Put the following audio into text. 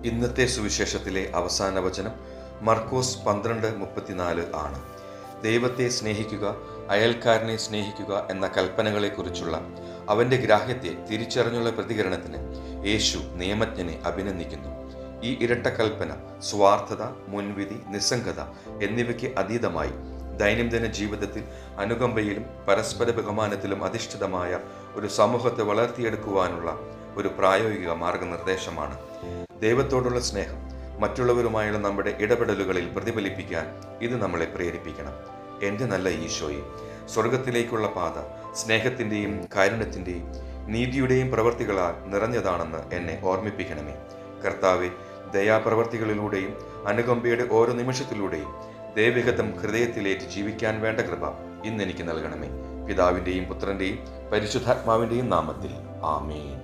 ഇന്നത്തെ സുവിശേഷത്തിലെ അവസാന വചനം മർക്കോസ് 12:34 ആണ്. ദൈവത്തെ സ്നേഹിക്കുക, അയൽക്കാരനെ സ്നേഹിക്കുക എന്ന കൽപ്പനകളെക്കുറിച്ചുള്ള അവന്റെ ഗ്രാഹ്യത്തെ തിരിച്ചറിഞ്ഞുള്ള പ്രതികരണത്തിന് യേശു നിയമജ്ഞനെ അഭിനന്ദിക്കുന്നു. ഈ ഇരട്ട കൽപ്പന സ്വാർത്ഥത, മുൻവിധി, നിസ്സംഗത എന്നിവയ്ക്ക് അതീതമായി ദൈനംദിന ജീവിതത്തിൽ അനുകമ്പയിലും പരസ്പര ബഹുമാനത്തിലും അധിഷ്ഠിതമായ ഒരു സമൂഹത്തെ വളർത്തിയെടുക്കുവാനുള്ള ഒരു പ്രായോഗിക മാർഗനിർദ്ദേശമാണ്. ദൈവത്തോടുള്ള സ്നേഹം മറ്റുള്ളവരുമായുള്ള നമ്മുടെ ഇടപെടലുകളിൽ പ്രതിഫലിപ്പിക്കാൻ ഇത് നമ്മളെ പ്രേരിപ്പിക്കണം. എൻ്റെ നല്ല ഈശോയെ, സ്വർഗത്തിലേക്കുള്ള പാത സ്നേഹത്തിൻ്റെയും കാരുണ്യത്തിൻ്റെയും നീതിയുടെയും പ്രവൃത്തികളാൽ നിറഞ്ഞതാണെന്ന് എന്നെ ഓർമ്മിപ്പിക്കണമേ. കർത്താവെ, ദയാപ്രവർത്തികളിലൂടെയും അനുകമ്പയുടെ ഓരോ നിമിഷത്തിലൂടെയും ദൈവഹിതം ഹൃദയത്തിലേറ്റ് ജീവിക്കാൻ വേണ്ട കൃപ ഇന്നെനിക്ക് നൽകണമേ. പിതാവിൻ്റെയും പുത്രൻ്റെയും പരിശുദ്ധാത്മാവിൻ്റെയും നാമത്തിൽ ആമേൻ.